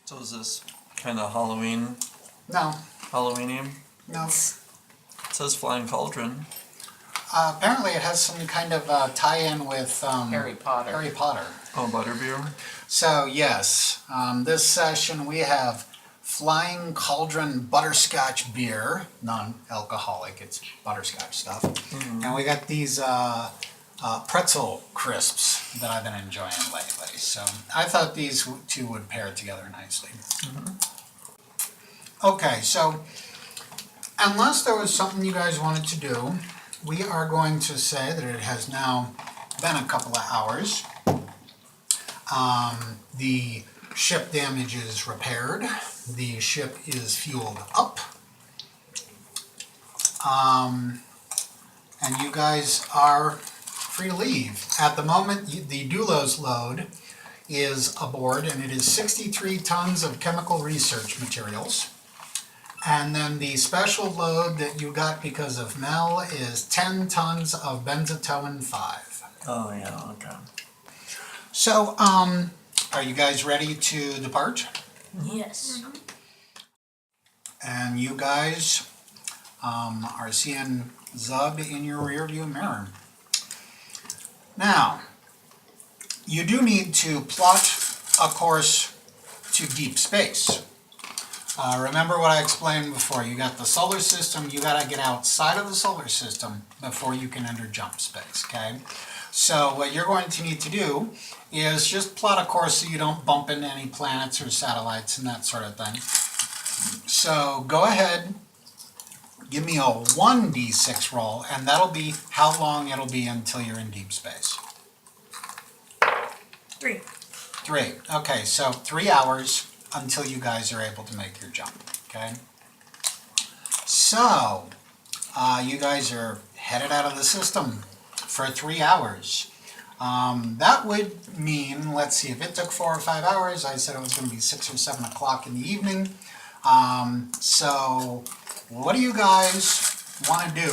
So is this kind of Halloween? No. Halloweenium? No. It says Flying Cauldron. Apparently it has some kind of tie-in with Harry Potter. Harry Potter. Oh, butterbeer? So yes, this session we have Flying Cauldron Butterscotch Beer, non-alcoholic, it's butterscotch stuff. And we got these pretzel crisps that I've been enjoying lately. So I thought these two would pair together nicely. Okay, so unless there was something you guys wanted to do, we are going to say that it has now been a couple of hours. The ship damage is repaired. The ship is fueled up. And you guys are free to leave. At the moment, the Doulos load is aboard, and it is 63 tons of chemical research materials. And then the special load that you got because of Mel is 10 tons of benzotoin 5. Oh, yeah, okay. So, are you guys ready to depart? Yes. And you guys are seeing Zub in your rearview mirror. Now, you do need to plot a course to deep space. Remember what I explained before. You got the solar system, you got to get outside of the solar system before you can enter jump space, okay? So what you're going to need to do is just plot a course so you don't bump into any planets or satellites and that sort of thing. So go ahead, give me a 1d6 roll, and that'll be how long it'll be until you're in deep space. 3. 3. Okay, so 3 hours until you guys are able to make your jump, okay? So, you guys are headed out of the system for 3 hours. That would mean, let's see, if it took 4 or 5 hours, I said it was going to be 6 or 7 o'clock in the evening. So, what do you guys want to do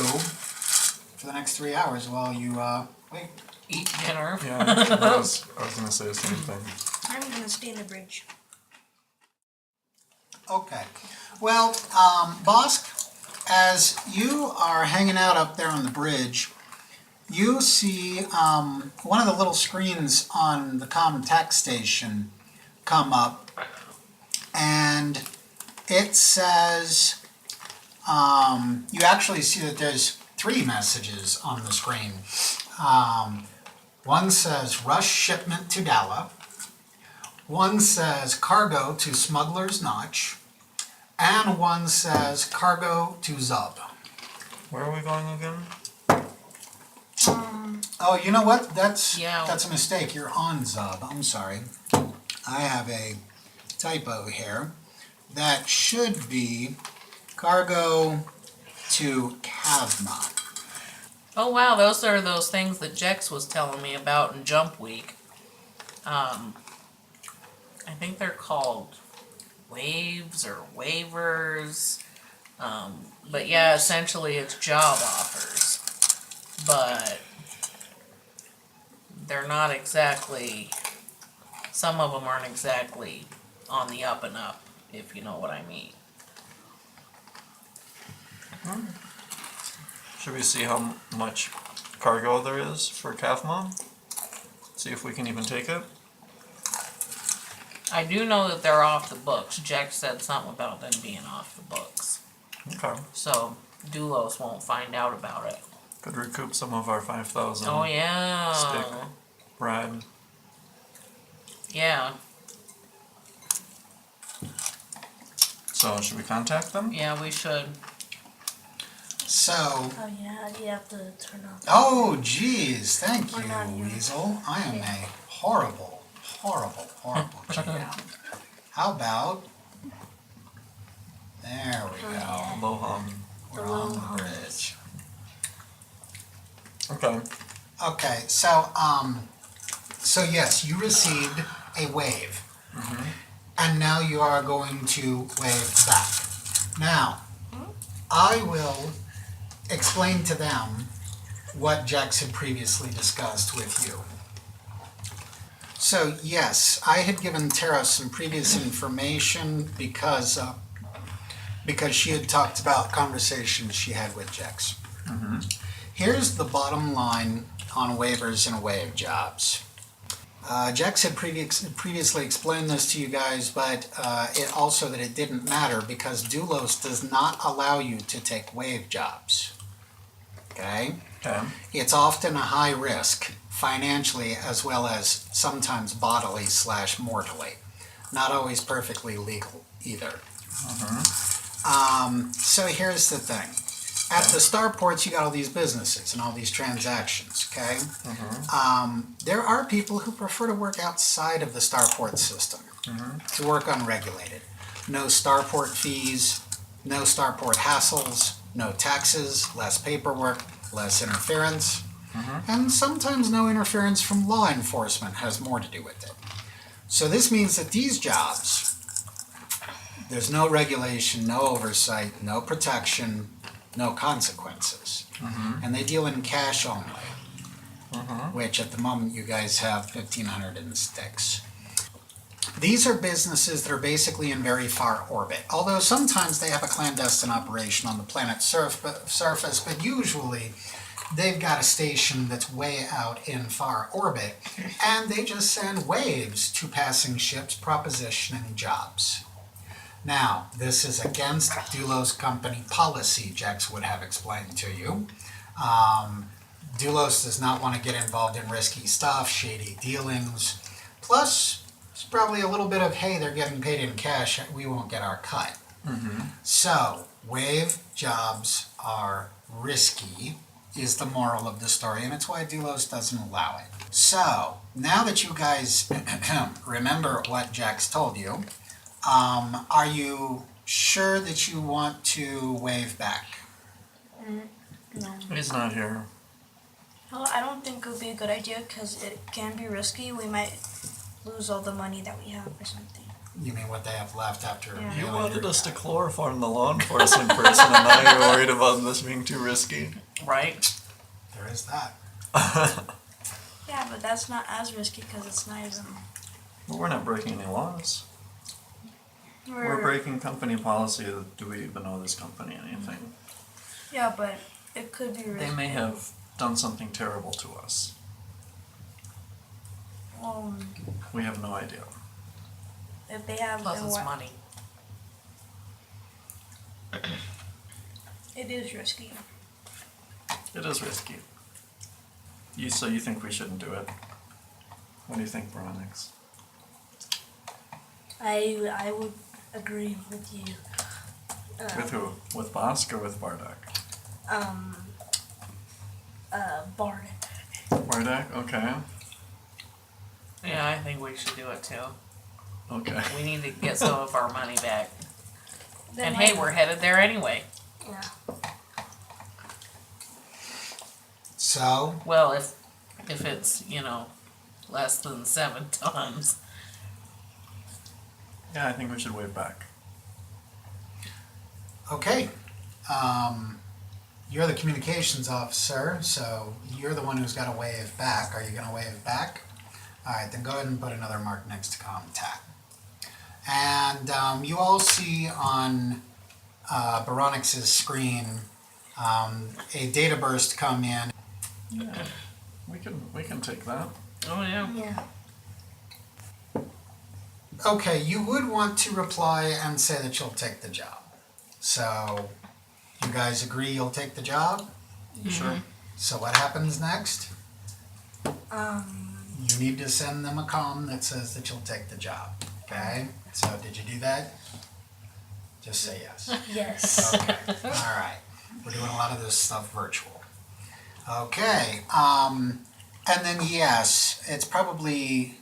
for the next 3 hours while you, wait? Eat dinner. Yeah, I was going to say the same thing. I'm gonna stay in the bridge. Okay. Well, Bosk, as you are hanging out up there on the bridge, you see one of the little screens on the contact station come up, and it says, you actually see that there's 3 messages on the screen. One says rush shipment to Dala. One says cargo to Smuggler's Notch. And one says cargo to Zub. Where are we going again? Oh, you know what? That's Yeah. a mistake. You're on Zub. I'm sorry. I have a typo here. That should be cargo to Kavma. Oh wow, those are those things that Jex was telling me about in Jump Week. I think they're called waves or waivers. But yeah, essentially it's job offers. But they're not exactly, some of them aren't exactly on the up and up, if you know what I mean. Should we see how much cargo there is for Kathma? See if we can even take it? I do know that they're off the books. Jack said something about them being off the books. Okay. So Doulos won't find out about it. Could recoup some of our 5,000. Oh yeah. Stick. Bribe. Yeah. So should we contact them? Yeah, we should. So, Oh yeah, you have to turn off. oh geez, thank We're not you, even- Weasel. I am a horrible GM. How about, there we go. yeah. Low hum. We're on the bridge. Okay. Okay, so yes, you received a wave. And now you are going to wave back. Now, I will explain to them what Jax had previously discussed with you. So yes, I had given Tara some previous information because she had talked about conversations she had with Jex. Here's the bottom line on waivers and waive jobs. Jex had previously explained this to you guys, but it also that it didn't matter because Doulos does not allow you to take waive jobs. Okay? Okay. It's often a high risk, financially as well as sometimes bodily / mortally. Not always perfectly legal either. So here's the thing. At the starports, you got all these businesses and all these transactions, okay? There are people who prefer to work outside of the starport system, to work unregulated. No starport fees, no starport hassles, no taxes, less paperwork, less interference, and sometimes no interference from law enforcement has more to do with it. So this means that these jobs, there's no regulation, no oversight, no protection, no consequences. And they deal in cash only, which at the moment you guys have 1,500 in sticks. These are businesses that are basically in very far orbit, although sometimes they have a clandestine operation on the planet's surface, but usually they've got a station that's way out in far orbit, and they just send waves to passing ships propositioning jobs. Now, this is against Doulos company policy, Jex would have explained to you. Doulos does not want to get involved in risky stuff, shady dealings. Plus, there's probably a little bit of, hey, they're getting paid in cash, we won't get our cut. So, wave jobs are risky, is the moral of the story, and it's why Doulos doesn't allow it. So, now that you guys remember what Jex told you, are you sure that you want to wave back? No. He's not here. Well, I don't think it would be a good idea because it can be risky. We might lose all the money that we have or something. You mean what they have left after? Yeah. You wanted us to chloroform the law enforcement person, and now you're worried about this being too risky. Right? There is that. Yeah, but that's not as risky because it's not even. But we're not breaking any laws. We're breaking company policy. Do we even owe this company anything? Yeah, but it could be risky. They may have done something terrible to us. We have no idea. If they have, Plus then it's what? money. It is risky. It is risky. So you think we shouldn't do it? What do you think, Veronix? I would agree with you. With who? With Bosk or with Bardak? Barden. Bardak? Okay. Yeah, I think we should do it too. Okay. We need to get some of our money back. Then And hey, we're headed there anyway. Yeah. So, Well, if it's, less than 7 tons. Yeah, I think we should wave back. okay. You're the communications officer, so you're the one who's got to wave back. Are you going to wave back? All right, then go ahead and put another mark next to contact. And you all see on Baronix's screen a data burst come in. Yeah, we can take that. Oh, yeah. Yeah. Okay, you would want to reply and say that you'll take the job. So, you guys agree you'll take the job? Sure. So what happens next? You need to send them a comm that says that you'll take the job, okay? So did you do that? Just say yes. Yes. Okay, all right. We're doing a lot of this stuff virtual. Okay, and then yes, it's probably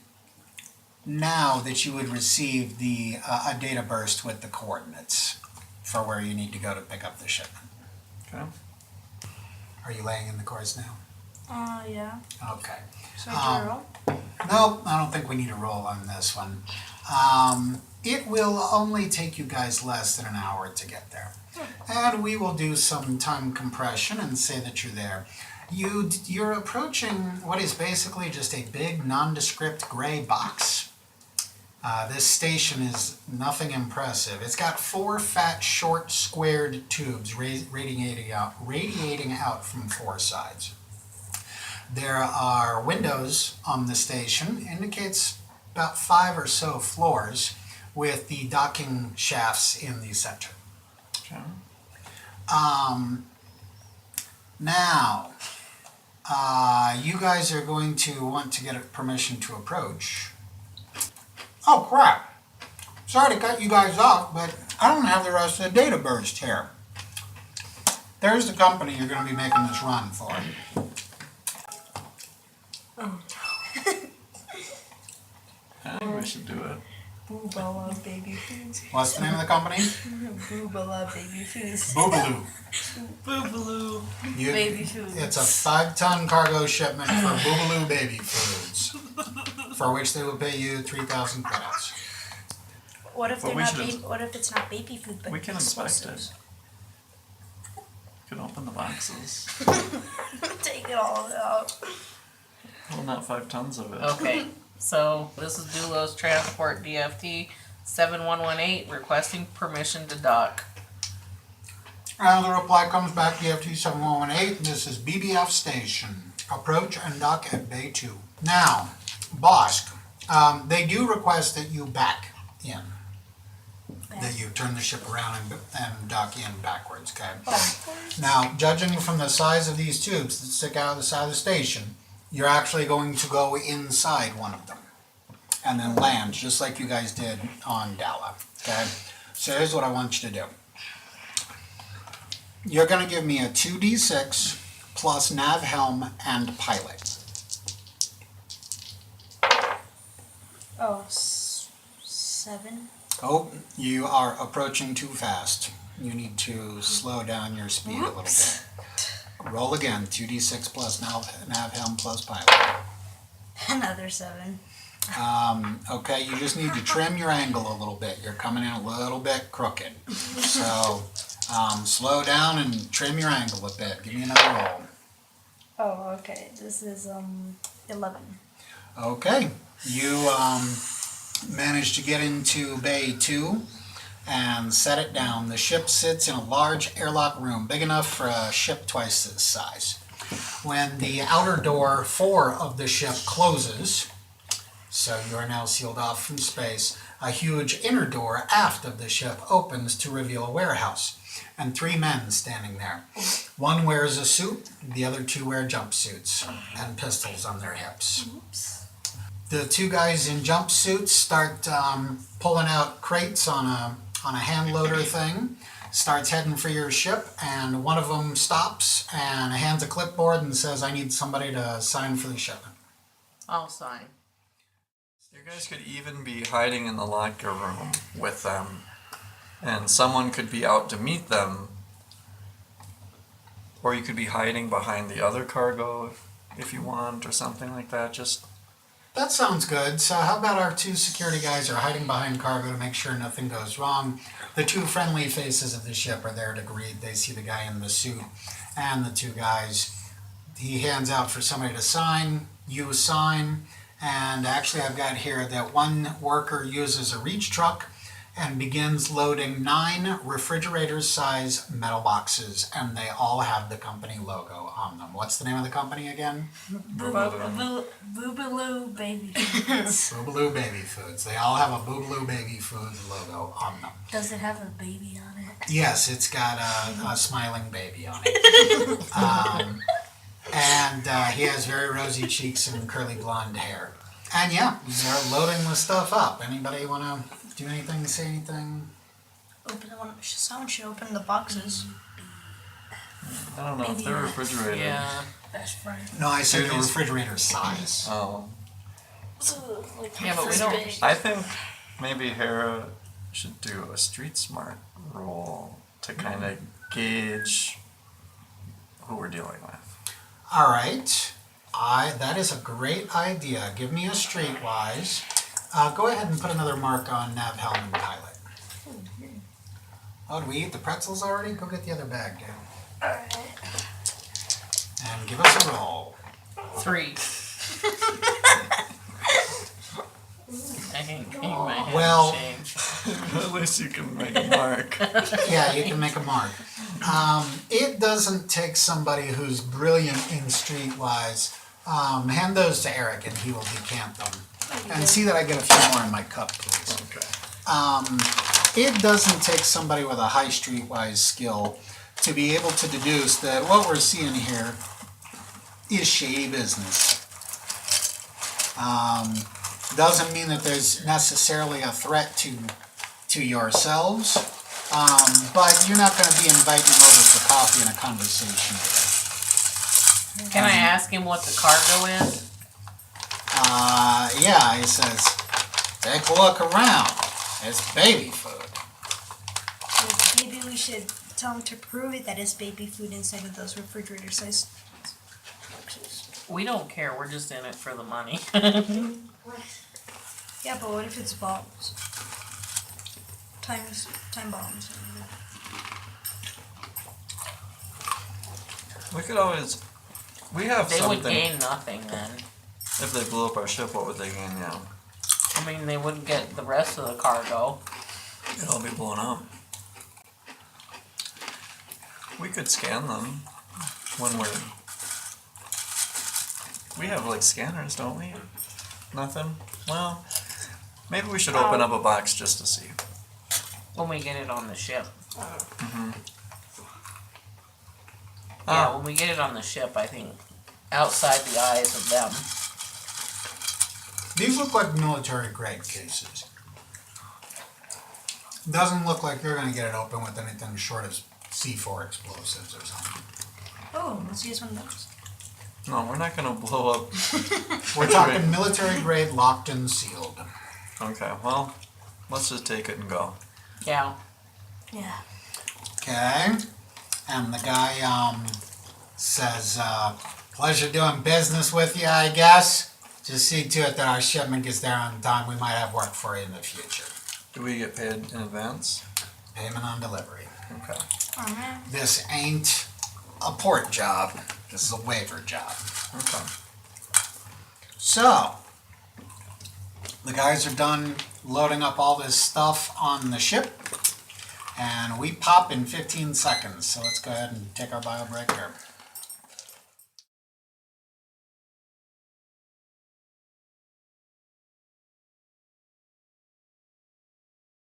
now that you would receive the a data burst with the coordinates for where you need to go to pick up the shipment. Okay. Are you laying in the course now? Yeah. Okay. So I do roll? No, I don't think we need a roll on this one. It will only take you guys less than an hour to get there. And we will do some time compression and say that you're there. You're approaching what is basically just a big nondescript gray box. This station is nothing impressive. It's got 4 fat, short, squared tubes radiating out from 4 sides. There are windows on the station, indicates about 5 or so floors, with the docking shafts in the center. Okay. Now, you guys are going to want to get permission to approach. Oh crap! Sorry to cut you guys off, but I don't have the rest of the data burst here. There's the company you're going to be making this run for. I think we should do it. Boobala baby foods. What's the name of the company? Boobala baby foods. Boobaloo. Boobaloo. Baby foods. It's a 5-ton cargo shipment for Boobaloo Baby Foods, for which they will pay you 3,000 credits. What if But they're we not? should- What if it's not baby food, but We can inspect explosives? We can open the boxes. Take it all out. Well, not 5 tons of it. Okay, so this is Doulos Transport DFT 7118 requesting permission to dock. And the reply comes back, DFT 7118, this is BBF Station. Approach and dock at Bay 2. Now, Bosk, they do request that you back in. That you turn the ship around and dock in backwards, okay? Now, judging from the size of these tubes that stick out of the side of the station, you're actually going to go inside one of them and then land, just like you guys did on Dala, okay? So here's what I want you to do. You're going to give me a 2d6 plus nav helm and pilot. Oh, 7. Oh, you are approaching too fast. You need to slow down your speed a little bit. Roll again, 2d6 plus nav helm plus pilot. Another 7. Okay, you just need to trim your angle a little bit. You're coming in a little bit crooked. So, slow down and trim your angle a bit. Give me another roll. Oh, okay. This is 11. Okay, you managed to get into Bay 2 and set it down. The ship sits in a large airlock room, big enough for a ship twice its size. When the outer door 4 of the ship closes, so you are now sealed off from space, a huge inner door aft of the ship opens to reveal a warehouse, and 3 men standing there. One wears a suit, the other 2 wear jumpsuits and pistols on their hips. Oops. The 2 guys in jumpsuits start pulling out crates on a hand loader thing, starts heading for your ship, and one of them stops and hands a clipboard and says, I need somebody to sign for the shipment. I'll sign. You guys could even be hiding in the locker room with them, and someone could be out to meet them, or you could be hiding behind the other cargo if you want, or something like that. Just That sounds good. So how about our 2 security guys are hiding behind cargo to make sure nothing goes wrong. The 2 friendly faces of the ship are there to greet. They see the guy in the suit and the 2 guys. He hands out for somebody to sign. You sign. And actually I've got here that one worker uses a reach truck and begins loading 9 refrigerator-size metal boxes, and they all have the company logo on them. What's the name of the company again? Boobaloo baby foods. Boobaloo Baby Foods. They all have a Boobaloo Baby Foods logo on them. Does it have a baby on it? Yes, it's got a smiling baby on it. And he has very rosy cheeks and curly blonde hair. And yeah, they're loading the stuff up. Anybody want to do anything, say anything? Someone should open the boxes. I don't know if they're refrigerated. Yeah. Best friend. No, I said the refrigerator size. Oh, Like Yeah, but we this don't- big. I think maybe Hera should do a street smart roll to kind of gauge who we're dealing with. All right. That is a great idea. Give me a streetwise. Go ahead and put another mark on nav helm and pilot. Oh, did we eat the pretzels already? Go get the other bag, dude. Alright. And give us a roll. 3. I can hang my head Well- in shame. At least you can make a mark. Yeah, you can make a mark. It doesn't take somebody who's brilliant in streetwise. Hand those to Eric and he will decant them. And see that I get a few more in my cup, please. Okay. It doesn't take somebody with a high streetwise skill to be able to deduce that what we're seeing here is shady business. Doesn't mean that there's necessarily a threat to yourselves, but you're not going to be inviting them over for coffee and a conversation today. Can I ask him what the cargo is? Yeah, he says, take a look around. It's baby food. So maybe we should tell him to prove it that it's baby food inside of those refrigerator sized boxes. We don't care, we're just in it for the money. Yeah, but what if it's bombs? Time bombs. We could always. We have They something. would gain nothing then. If they blew up our ship, what would they gain now? I mean, they wouldn't get the rest of the cargo. It'll be blown up. We could scan them when we're. We have like scanners, don't we? Nothing? Well, maybe we should open up a box just to see. When we get it on the ship. Ah. Yeah, when we get it on the ship, I think outside the eyes of them. These look like military grade cases. Doesn't look like you're going to get it open with anything short of C4 explosives or something. Oh, let's use one of those. No, we're not gonna blow up. We're talking military grade, locked and sealed. Okay, well, let's just take it and go. Yeah. Yeah. Okay. And the guy says, pleasure doing business with you, I guess. Just see to it that our shipment gets there on time. We might have work for you in the future. Do we get paid in advance? Payment on delivery. Okay. Oh man. This ain't a port job. This is a waiver job. Okay. So, the guys are done loading up all this stuff on the ship. And we pop in 15 seconds. So let's go ahead and take our bio break here.